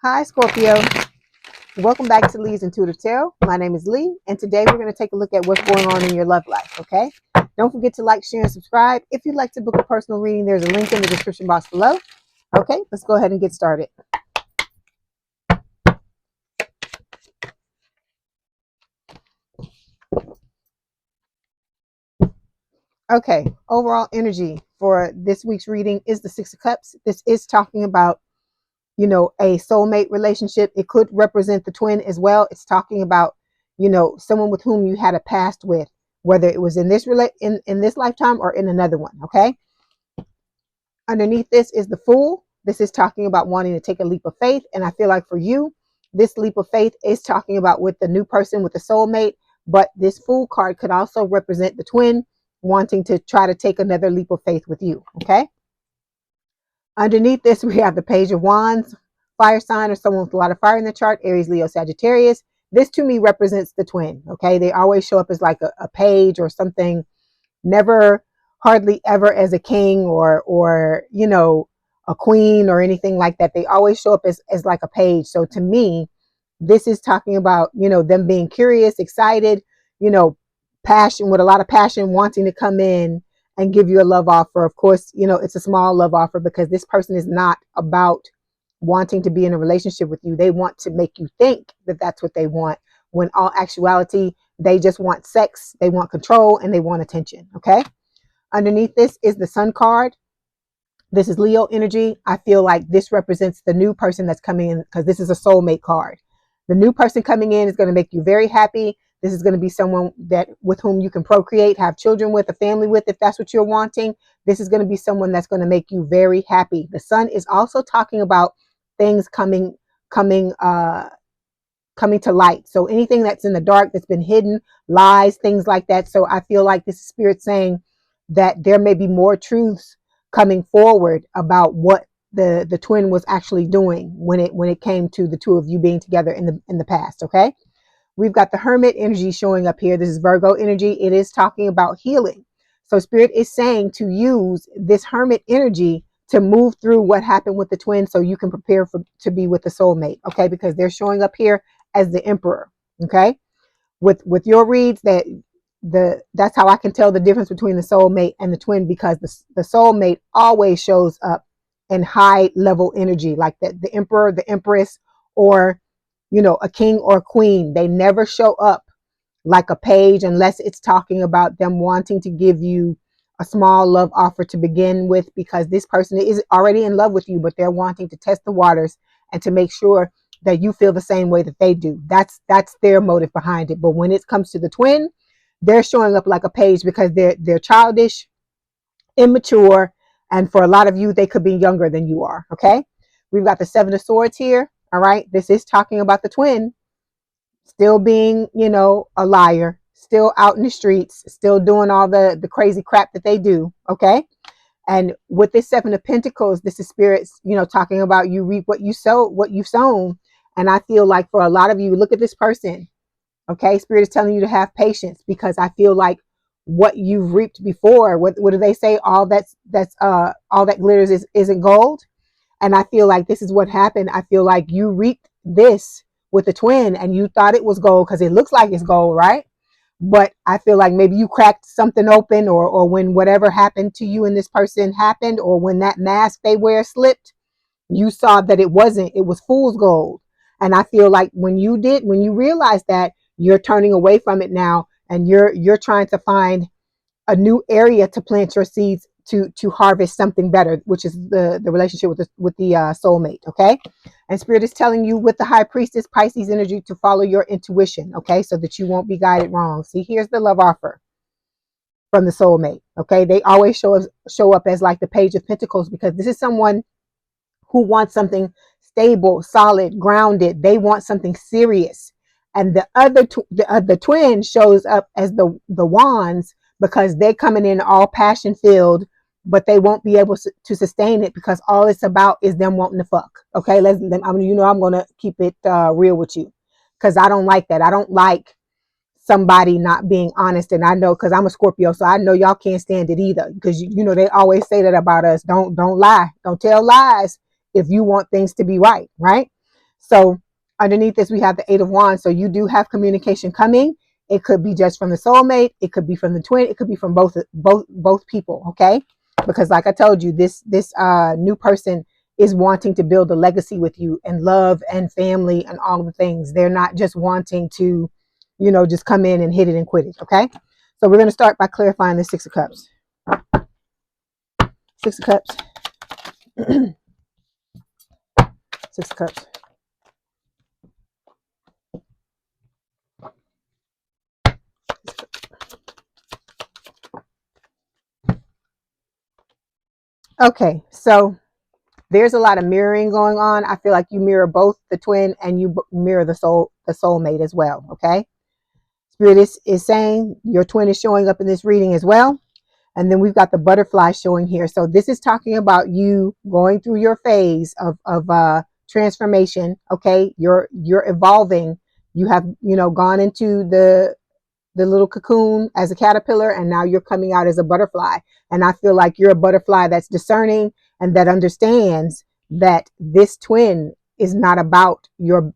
Hi, Scorpio. Welcome back to Leigh's Intuitive Tarot. My name is Leigh, and today we're going to take a look at what's going on in your love life, okay? Don't forget to like, share, and subscribe. If you'd like to book a personal reading, there's a link in the description box below. Okay, let's go ahead and get started. Okay, overall energy for this week's reading is the Six of Cups. This is talking about, a soulmate relationship. It could represent the twin as well. It's talking about, someone with whom you had a past with, whether it was in this in this lifetime or in another one, okay? Underneath this is the Fool. This is talking about wanting to take a leap of faith, and I feel like for you, this leap of faith is talking about with the new person, with the soulmate, but this Fool card could also represent the twin wanting to try to take another leap of faith with you, okay? Underneath this, we have the Page of Wands, fire sign or someone with a lot of fire in the chart, Aries, Leo, Sagittarius. This to me represents the twin, okay? They always show up as like a page or something, never, hardly ever as a king or a queen or anything like that. They always show up as like a page. So to me, this is talking about, them being curious, excited, passion, with a lot of passion, wanting to come in and give you a love offer. Of course, it's a small love offer because this person is not about wanting to be in a relationship with you. They want to make you think that that's what they want, when all actuality, they just want sex, they want control, and they want attention, okay? Underneath this is the Sun card. This is Leo energy. I feel like this represents the new person that's coming in because this is a soulmate card. The new person coming in is going to make you very happy. This is going to be someone that with whom you can procreate, have children with, a family with, if that's what you're wanting. This is going to be someone that's going to make you very happy. The Sun is also talking about things coming to light. So anything that's in the dark, that's been hidden, lies, things like that. So I feel like this is Spirit saying that there may be more truths coming forward about what the twin was actually doing when it came to the two of you being together in the past, okay? We've got the Hermit energy showing up here. This is Virgo energy. It is talking about healing. So Spirit is saying to use this Hermit energy to move through what happened with the twin so you can prepare to be with the soulmate, okay? Because they're showing up here as the Emperor, okay? With your reads, that's how I can tell the difference between the soulmate and the twin, because the soulmate always shows up in high level energy, like the Emperor, the Empress, or a king or a queen. They never show up like a page unless it's talking about them wanting to give you a small love offer to begin with, because this person is already in love with you, but they're wanting to test the waters and to make sure that you feel the same way that they do. That's their motive behind it. But when it comes to the twin, they're showing up like a page because they're childish, immature, and for a lot of you, they could be younger than you are, okay? We've got the Seven of Swords here. All right, this is talking about the twin still being, a liar, still out in the streets, still doing all the crazy crap that they do, okay? And with this Seven of Pentacles, this is Spirits, talking about you reap what you sow, what you've sown. And I feel like for a lot of you, look at this person, okay? Spirit is telling you to have patience, because I feel like what you've reaped before, what do they say? All that glitters isn't gold. And I feel like this is what happened. I feel like you reaped this with the twin and you thought it was gold because it looks like it's gold, right? But I feel like maybe you cracked something open, or when whatever happened to you and this person happened, or when that mask they wear slipped, you saw that it wasn't, it was fool's gold. And I feel like when you realize that, you're turning away from it now, and you're trying to find a new area to plant your seeds to harvest something better, which is the relationship with the soulmate, okay? And Spirit is telling you with the High Priestess, Pisces energy, to follow your intuition, okay? So that you won't be guided wrong. See, here's the love offer from the soulmate, okay? They always show up as like the Page of Pentacles, because this is someone who wants something stable, solid, grounded. They want something serious. And the twin shows up as the Wands, because they're coming in all passion filled, but they won't be able to sustain it, because all it's about is them wanting to fuck. Okay, I'm gonna keep it real with you, because I don't like that. I don't like somebody not being honest. And I know, because I'm a Scorpio, so I know y'all can't stand it either, because they always say that about us. Don't lie, don't tell lies if you want things to be right. So underneath this, we have the Eight of Wands. So you do have communication coming. It could be just from the soulmate. It could be from the twin. It could be from both people. Okay. Because like I told you, this new person is wanting to build a legacy with you and love and family and all of the things. They're not just wanting to, just come in and hit it and quit it. Okay. So we're going to start by clarifying the Six of Cups. Six of Cups. Six of Cups. Okay, so there's a lot of mirroring going on. I feel like you mirror both the twin and you mirror the soulmate as well. Okay, Spirit is saying your twin is showing up in this reading as well. And then we've got the butterfly showing here. So this is talking about you going through your phase of transformation. Okay, you're evolving. You have gone into the little cocoon as a caterpillar, and now you're coming out as a butterfly. And I feel like you're a butterfly that's discerning and that understands that this twin is not about your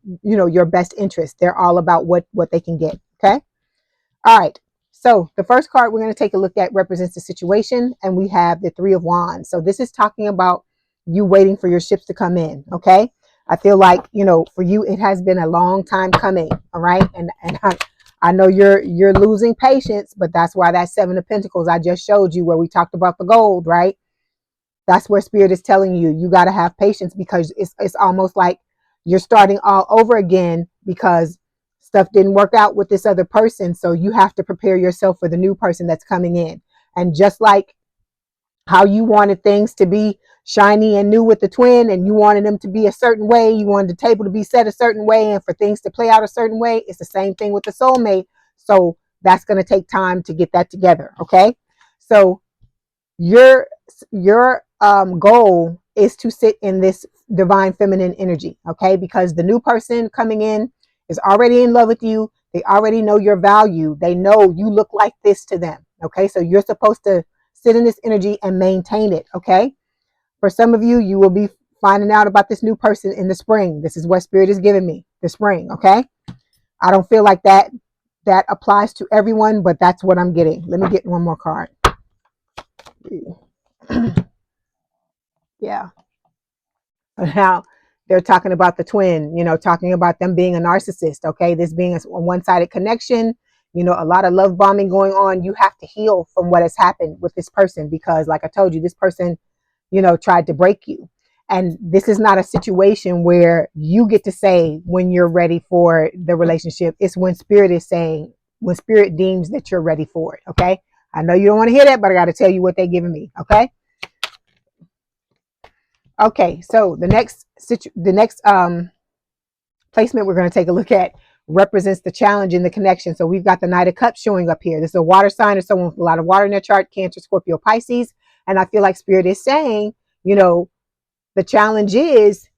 best interest. They're all about what they can get. Okay. All right. So the first card we're going to take a look at represents the situation, and we have the Three of Wands. So this is talking about you waiting for your ships to come in. Okay. I feel like, for you, it has been a long time coming. All right. And I know you're losing patience, but that's why that Seven of Pentacles I just showed you, where we talked about the gold, right? That's where Spirit is telling you got to have patience, because it's almost like you're starting all over again because stuff didn't work out with this other person. So you have to prepare yourself for the new person that's coming in. And just like how you wanted things to be shiny and new with the twin, and you wanted them to be a certain way, you wanted the table to be set a certain way, and for things to play out a certain way, it's the same thing with the soulmate. So that's going to take time to get that together. Okay. So your goal is to sit in this divine feminine energy. Okay. Because the new person coming in is already in love with you. They already know your value. They know you look like this to them. Okay. So you're supposed to sit in this energy and maintain it. Okay. For some of you, you will be finding out about this new person in the spring. This is what Spirit is giving me, the spring. Okay. I don't feel like that applies to everyone, but that's what I'm getting. Let me get one more card. Yeah. Now they're talking about the twin, talking about them being a narcissist. Okay. This being a one-sided connection, a lot of love bombing going on. You have to heal from what has happened with this person, because like I told you, this person, tried to break you. And this is not a situation where you get to say when you're ready for the relationship. It's when Spirit is saying, when Spirit deems that you're ready for it. Okay. I know you don't want to hear that, but I got to tell you what they're giving me. Okay. Okay. So the next placement we're going to take a look at represents the challenge in the connection. So we've got the Knight of Cups showing up here. This is a water sign, or someone with a lot of water in their chart: Cancer, Scorpio, Pisces. And I feel like Spirit is saying, the challenge is,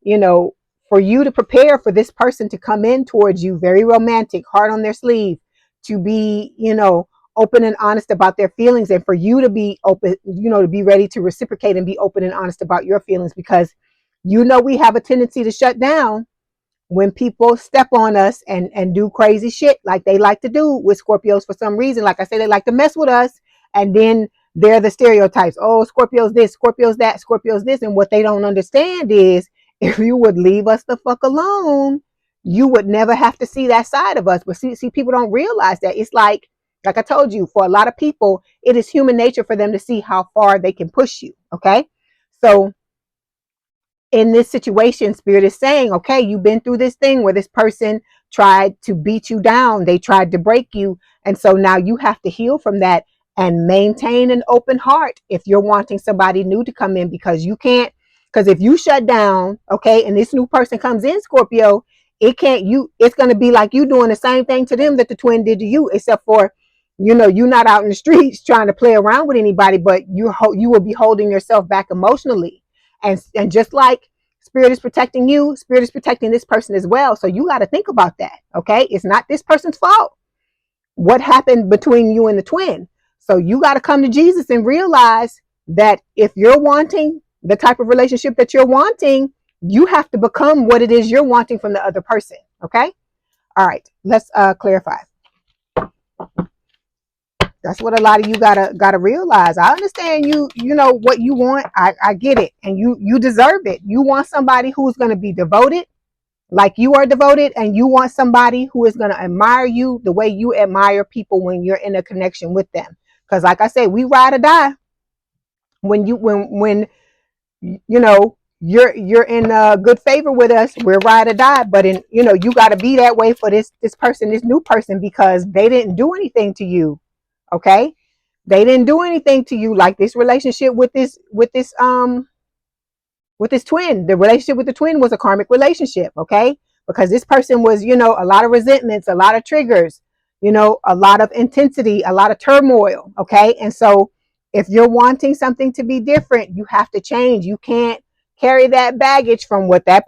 for you to prepare for this person to come in towards you, very romantic, heart on their sleeve, to be, open and honest about their feelings, and for you to be open, to be ready to reciprocate and be open and honest about your feelings, because we have a tendency to shut down when people step on us and do crazy shit like they like to do with Scorpios for some reason. Like I said, they like to mess with us, and then they're the stereotypes. Oh, Scorpios this, Scorpios that, Scorpios this. And what they don't understand is, if you would leave us the fuck alone, you would never have to see that side of us. But see, people don't realize that. It's like I told you, for a lot of people, it is human nature for them to see how far they can push you. Okay. So in this situation, Spirit is saying, okay, you've been through this thing where this person tried to beat you down. They tried to break you. And so now you have to heal from that and maintain an open heart if you're wanting somebody new to come in, because you can't, because if you shut down, okay, and this new person comes in, Scorpio, it's going to be like you doing the same thing to them that the twin did to you, except for, you're not out in the streets trying to play around with anybody, but you will be holding yourself back emotionally. And just like Spirit is protecting you, Spirit is protecting this person as well. So you got to think about that. Okay. It's not this person's fault what happened between you and the twin. So you got to come to Jesus and realize that if you're wanting the type of relationship that you're wanting, You have to become what it is you're wanting from the other person. Okay. All right. Let's clarify. That's what a lot of you gotta realize. I understand you know what you want. I get it. And you deserve it. You want somebody who's gonna be devoted like you are devoted, and you want somebody who is gonna admire you the way you admire people when you're in a connection with them. Because like I said, we ride or die when you know you're in good favor with us. We're ride or die. But in you know, you gotta be that way for this person, this new person, because they didn't do anything to you. Okay. They didn't do anything to you, like this relationship with this twin. The relationship with the twin was a karmic relationship. Okay. Because this person was, you know, a lot of resentments, a lot of triggers, you know, a lot of intensity, a lot of turmoil. Okay. And so if you're wanting something to be different, you have to change. You can't carry that baggage from what that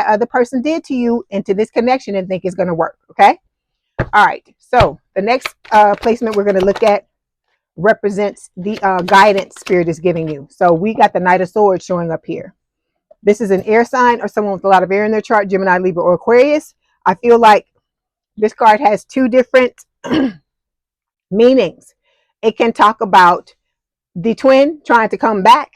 other person did to you into this connection and think it's going to work. Okay. All right. So the next placement we're going to look at represents the guidance spirit is giving you. So we got the Knight of Swords showing up here. This is an air sign or someone with a lot of air in their chart, Gemini, Libra, or Aquarius. I feel like this card has two different meanings. It can talk about the twin trying to come back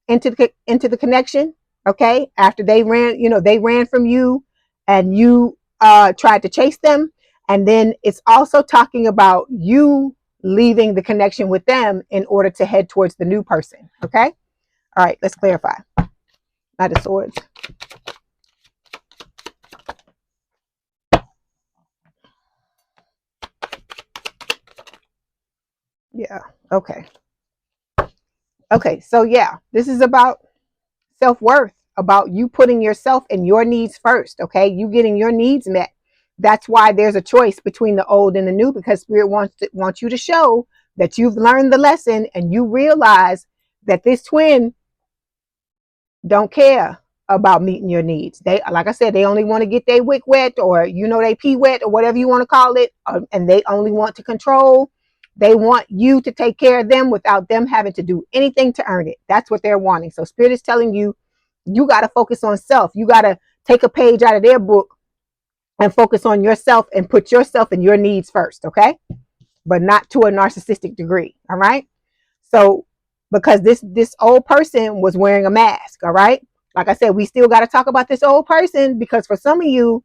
into the connection. Okay. After they ran, you know, they ran from you and you tried to chase them. And then it's also talking about you leaving the connection with them in order to head towards the new person. Okay. All right. Let's clarify. Knight of Swords. Yeah. Okay. Okay. So yeah, this is about self-worth, about you putting yourself and your needs first. Okay. You getting your needs met. That's why there's a choice between the old and the new, because Spirit wants you to show that you've learned the lesson and you realize that this twin don't care about meeting your needs. They, like I said, they only want to get their wick wet, or you know, they pee wet, or whatever you want to call it, and they only want to control. They want you to take care of them without them having to do anything to earn it. That's what they're wanting. So Spirit is telling you, you got to focus on self. You got to take a page out of their book and focus on yourself and put yourself and your needs first. Okay. But not to a narcissistic degree. All right. So because this old person was wearing a mask. All right. Like I said, we still got to talk about this old person, because for some of you,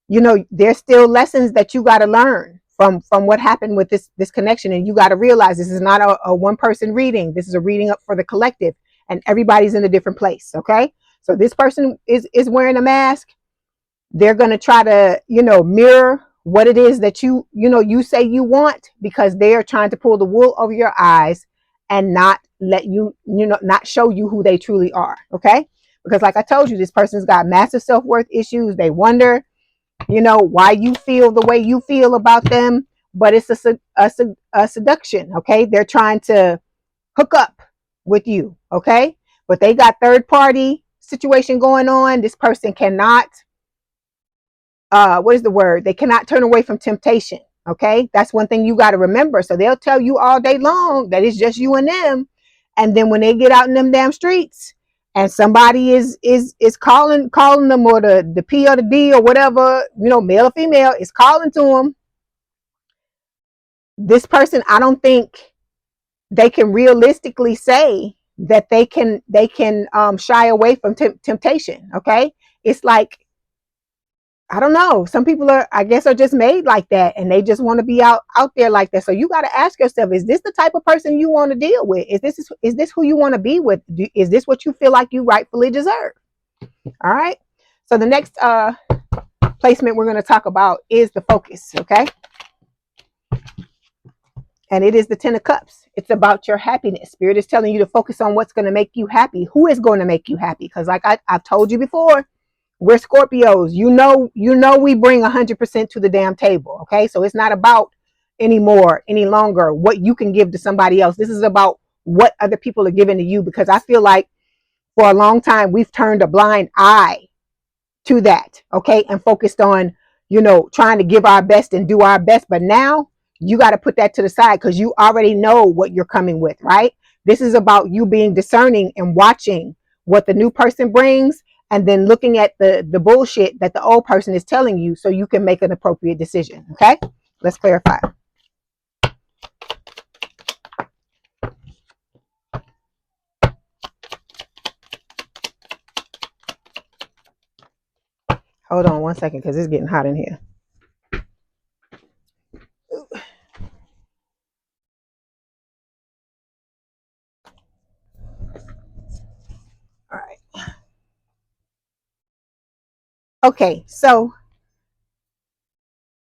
you know, there's still lessons that you got to learn from what happened with this connection. And you got to realize this is not a one person reading. This is a reading up for the collective, and everybody's in a different place. Okay. So this person is wearing a mask. They're going to try to, you know, mirror what it is that you know, you say you want, because they are trying to pull the wool over your eyes and not let you, you know, not show you who they truly are. Okay. Because like I told you, this person's got massive self-worth issues. They wonder, you know, why you feel the way you feel about them, but it's a seduction. Okay. They're trying to hook up with you. Okay. But they got third party situation going on. This person cannot, what is the word? They cannot turn away from temptation. Okay. That's one thing you got to remember. So they'll tell you all day long that it's just you and them. And then when they get out in them damn streets and somebody is calling them, or the P or the D or whatever, you know, male or female is calling to them, this person, I don't think they can realistically say that they can shy away from temptation. Okay. It's like, I don't know. Some people I guess, are just made like that, and they just want to be out there like that. So you got to ask yourself, is this the type of person you want to deal with? Is this who you want to be with? Is this what you feel like you rightfully deserve? All right. So the next placement we're going to talk about is the focus. Okay. And it is the 10 of Cups. It's about your happiness. Spirit is telling you to focus on what's going to make you happy. Who is going to make you happy? Because like I've told you before, we're Scorpios. You know, we bring 100% to the damn table. Okay. So it's not about any longer what you can give to somebody else. This is about what other people are giving to you, because I feel like for a long time, we've turned a blind eye to that. Okay. And focused on, you know, trying to give our best and do our best. But now you got to put that to the side, because you already know what you're coming with, right? This is about you being discerning and watching what the new person brings, and then looking at the bullshit that the old person is telling you so you can make an appropriate decision. Okay, let's clarify. Hold on one second because it's getting hot in here. All right. Okay, so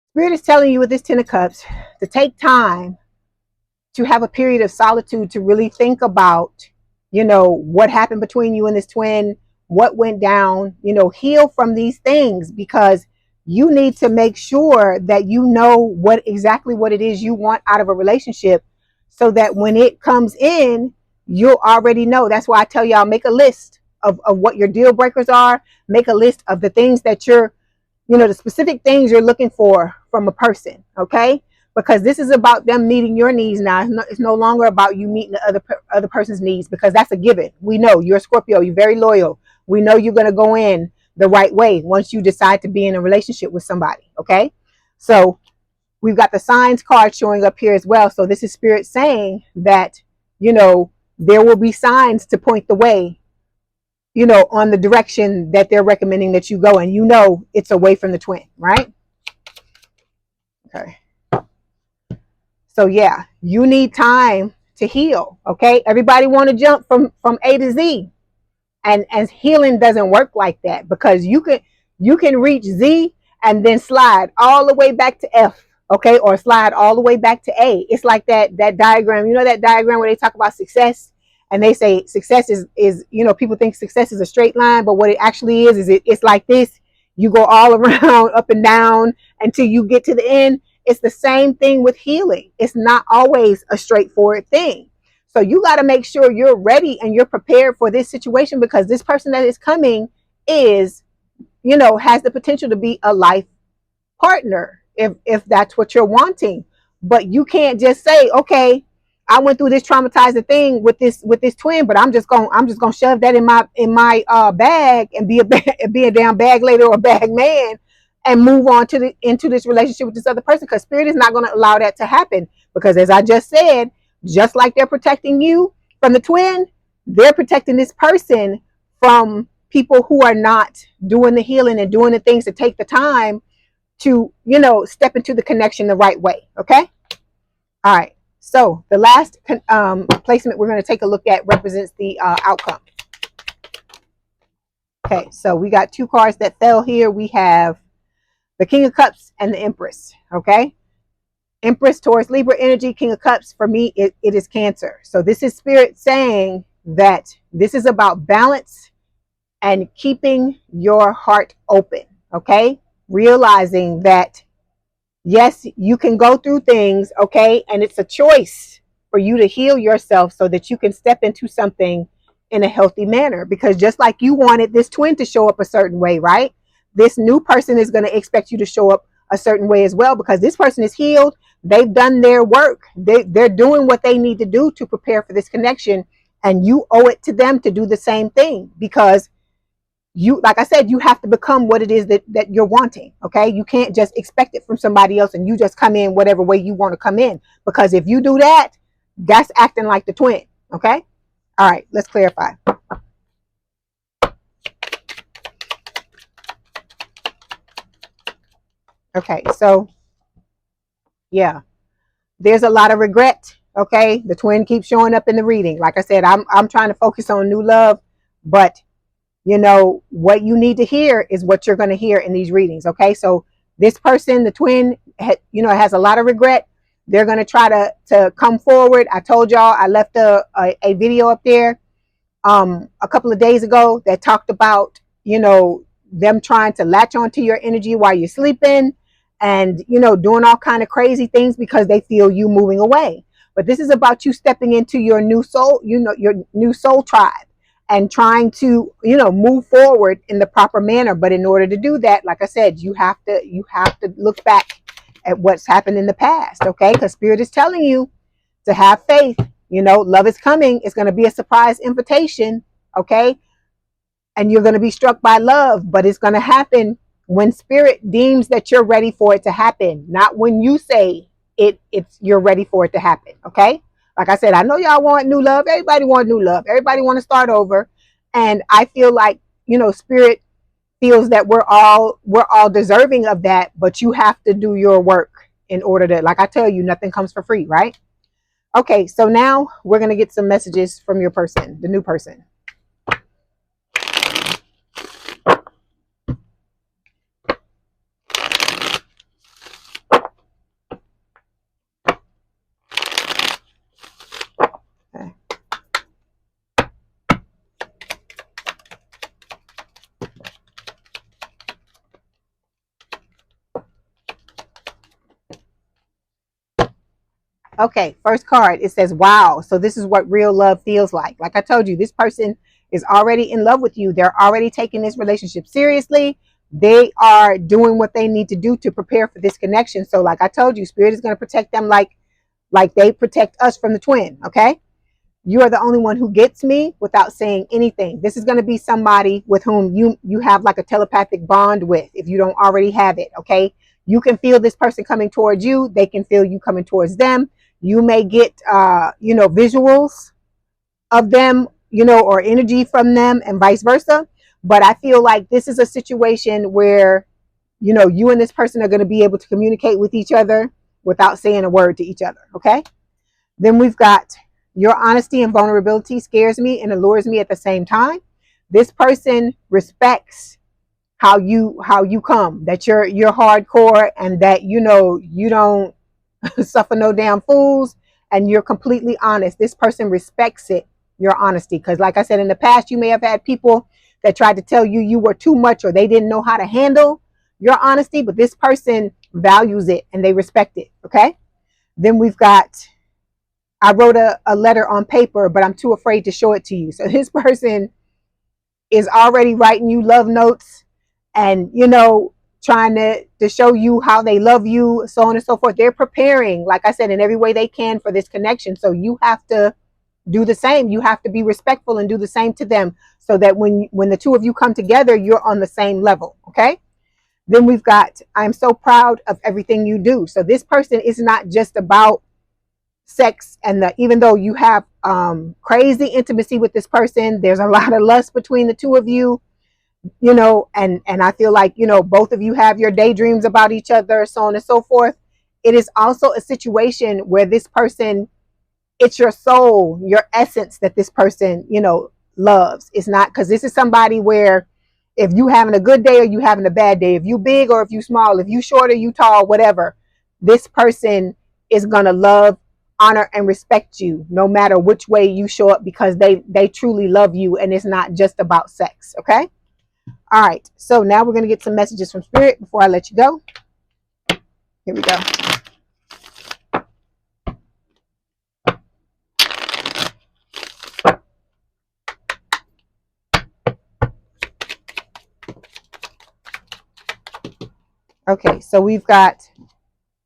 Spirit is telling you with this Ten of Cups to take time to have a period of solitude to really think about, what happened between you and this twin, what went down, heal from these things, because you need to make sure that you know what it is you want out of a relationship, so that when it comes in, you'll already know. That's why I tell y'all, make a list of what your deal breakers are. Make a list of the things that you're, the specific things you're looking for from a person. Okay, because this is about them meeting your needs now. It's no longer about you meeting the other person's needs, because that's a given. We know you're a Scorpio. You're very loyal. We know you're going to go in the right way once you decide to be in a relationship with somebody. Okay, so we've got the signs card showing up here as well. So this is Spirit saying that, there will be signs to point the way, on the direction that they're recommending that you go, and it's away from the twin, right? Okay. So yeah, you need time to heal. Okay, everybody want to jump from A to Z, and healing doesn't work like that, because you can reach Z and then slide all the way back to F. Okay, or slide all the way back to A. It's like that diagram. That diagram where they talk about success, and they say success is people think success is a straight line, but what it actually is it's like this. You go all around, up and down, until you get to the end. It's the same thing with healing. It's not always a straightforward thing. So you got to make sure you're ready and you're prepared for this situation, because this person that is coming is, has the potential to be a life partner, if that's what you're wanting. But you can't just say, okay, I went through this traumatizing thing with this twin, but I'm just gonna shove that in my bag and be a damn bag lady or a bag man, and move on into this relationship with this other person, because Spirit is not going to allow that to happen. Because as I just said, just like they're protecting you from the twin, they're protecting this person from people who are not doing the healing and doing the things to take the time to, step into the connection the right way. Okay. All right. So the last placement we're going to take a look at represents the outcome. Okay. So we got two cards that fell here. We have the King of Cups and the Empress. Okay. Empress, Taurus, Libra energy. King of Cups, for me, it is Cancer. So this is Spirit saying that this is about balance and keeping your heart open. Okay. Realizing that, yes, you can go through things. Okay. And it's a choice for you to heal yourself so that you can step into something in a healthy manner. Because just like you wanted this twin to show up a certain way, right? This new person is going to expect you to show up a certain way as well, because this person is healed. They've done their work. They're doing what they need to do to prepare for this connection. And you owe it to them to do the same thing, because you, like I said, you have to become what it is that you're wanting. Okay. You can't just expect it from somebody else and you just come in whatever way you want to come in, because if you do that, that's acting like the twin. Okay. All right. Let's clarify. Okay. So yeah, there's a lot of regret. Okay. The twin keeps showing up in the reading. Like I said, I'm trying to focus on new love, but what you need to hear is what you're going to hear in these readings. Okay. So this person, the twin, has a lot of regret. They're going to try to come forward. I told y'all, I left a video up there a couple of days ago that talked about, them trying to latch onto your energy while you're sleeping, and, doing all kind of crazy things because they feel you moving away. But this is about you stepping into your new soul, your new soul tribe, and trying to, move forward in the proper manner. But in order to do that, like I said, you have to look back at what's happened in the past. Okay. Because Spirit is telling you to have faith. Love is coming. It's going to be a surprise invitation. Okay. and you're going to be struck by love, but it's going to happen when spirit deems that you're ready for it to happen, not when you say you're ready for it to happen. Okay, like I said, I know y'all want new love. Everybody want new love. Everybody want to start over, and I feel like, you know, spirit feels that we're all deserving of that, but you have to do your work in order to, like I tell you, nothing comes for free, right? Okay, so now we're going to get some messages from your person, the new person. Okay. Okay, first card, it says, wow. So this is what real love feels like. Like I told you, this person is already in love with you. They're already taking this relationship seriously. They are doing what they need to do to prepare for this connection. So like I told you, spirit is going to protect them like they protect us from the twin, okay? You are the only one who gets me without saying anything. This is going to be somebody with whom you have like a telepathic bond with, if you don't already have it, okay? You can feel this person coming towards you. They can feel you coming towards them. You may get, visuals of them, or energy from them, and vice versa. But I feel like this is a situation where, you and this person are going to be able to communicate with each other without saying a word to each other, okay? Then we've got, your honesty and vulnerability scares me and allures me at the same time. This person respects how you come, that you're hardcore, and that you don't suffer no damn fools, and you're completely honest. This person respects it, your honesty, because like I said, in the past you may have had people that tried to tell you were too much, or they didn't know how to handle your honesty, but this person values it and they respect it, okay? Then we've got, I wrote a letter on paper, but I'm too afraid to show it to you. So this person is already writing you love notes and, trying to show you how they love you, so on and so forth. They're preparing, like I said, in every way they can for this connection. So you have to do the same. You have to be respectful and do the same to them, so that when the two of you come together, you're on the same level, okay? Then we've got, I'm so proud of everything you do. So this person is not just about sex, and even though you have crazy intimacy with this person, there's a lot of lust between the two of you, and I feel like, both of you have your daydreams about each other, so on and so forth. It is also a situation where this person, it's your soul, your essence that this person, loves. It's not, because this is somebody where if you having a good day or you having a bad day, if you big or if you small, if you short or you tall, whatever, this person is gonna love, honor, and respect you no matter which way you show up, because they truly love you, and it's not just about sex, okay? All right, so now we're going to get some messages from spirit before I let you go. Here we go. Okay, so we've got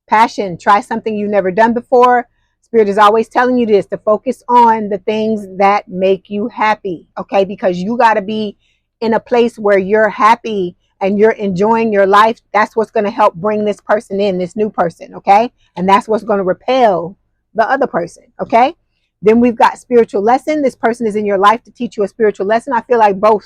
passion. Try something you've never done before. Spirit is always telling you this, to focus on the things that make you happy, okay? Because you got to be in a place where you're happy and you're enjoying your life. That's what's going to help bring this person in, this new person, okay? And that's what's going to repel the other person, okay? Then we've got spiritual lesson. This person is in your life to teach you a spiritual lesson. I feel like both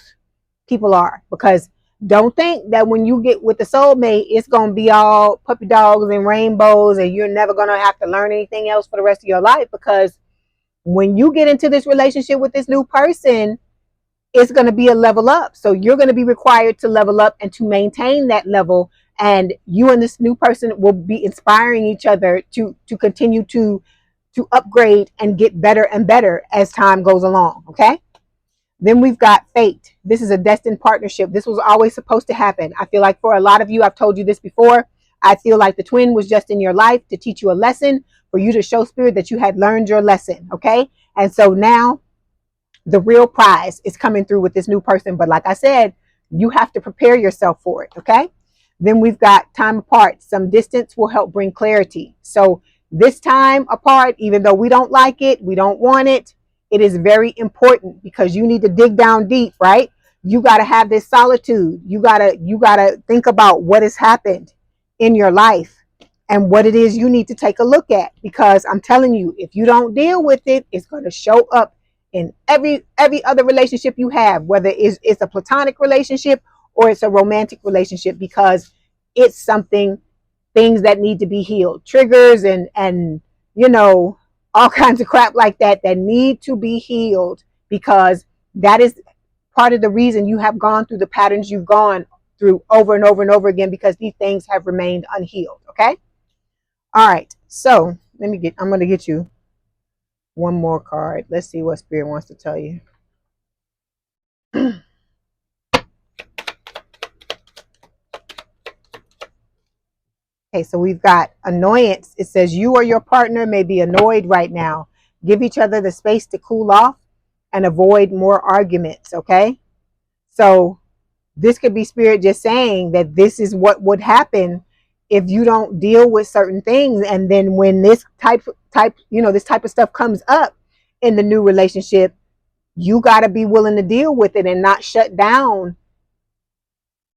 people are, because don't think that when you get with the soulmate, it's going to be all puppy dogs and rainbows and you're never going to have to learn anything else for the rest of your life. Because when you get into this relationship with this new person, it's going to be a level up. So you're going to be required to level up and to maintain that level. And you and this new person will be inspiring each other to continue to upgrade and get better and better as time goes along. Okay. Then we've got fate. This is a destined partnership. This was always supposed to happen. I feel like for a lot of you, I've told you this before, I feel like the twin was just in your life to teach you a lesson, for you to show spirit that you had learned your lesson. Okay. And so now the real prize is coming through with this new person. But like I said, you have to prepare yourself for it. Okay. Then we've got time apart. Some distance will help bring clarity. So this time apart, even though we don't like it, we don't want it, it is very important, because you need to dig down deep, right? You got to have this solitude. You got to think about what has happened in your life and what it is you need to take a look at, because I'm telling you, if you don't deal with it, it's going to show up in every other relationship you have, whether it's a platonic relationship or it's a romantic relationship, because it's something, things that need to be healed, triggers and you know, all kinds of crap like that that need to be healed, because that is part of the reason you have gone through the patterns you've gone through over and over and over again, because these things have remained unhealed. Okay. All right. So I'm going to get you one more card. Let's see what Spirit wants to tell you. Okay, so we've got annoyance. It says you or your partner may be annoyed right now. Give each other the space to cool off and avoid more arguments. Okay. So this could be Spirit just saying that this is what would happen if you don't deal with certain things. And then when this this type of stuff comes up in the new relationship, you got to be willing to deal with it and not shut down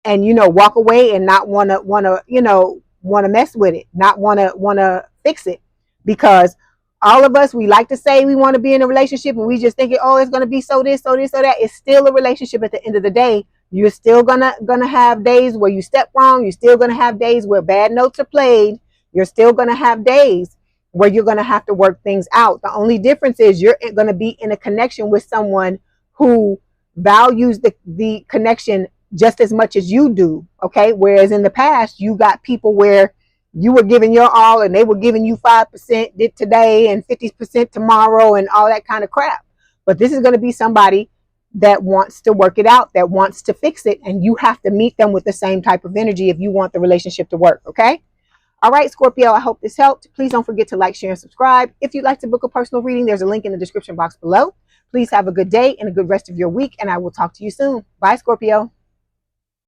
and, walk away and not want to mess with it, not want to fix it. Because all of us, we like to say we want to be in a relationship and we just think, oh, it's going to be so this, so this, so that. It's still a relationship at the end of the day. You're still gonna have days where you step wrong. You're still gonna have days where bad notes are played. You're still gonna have days where you're gonna have to work things out. The only difference is you're gonna be in a connection with someone who values the connection just as much as you do. Okay. Whereas in the past, you got people where you were giving your all and they were giving you 5% today and 50% tomorrow and all that kind of crap. But this is going to be somebody that wants to work it out, that wants to fix it. And you have to meet them with the same type of energy if you want the relationship to work. Okay. All right, Scorpio, I hope this helped. Please don't forget to like, share, and subscribe. If you'd like to book a personal reading, there's a link in the description box below. Please have a good day and a good rest of your week, and I will talk to you soon. Bye, Scorpio.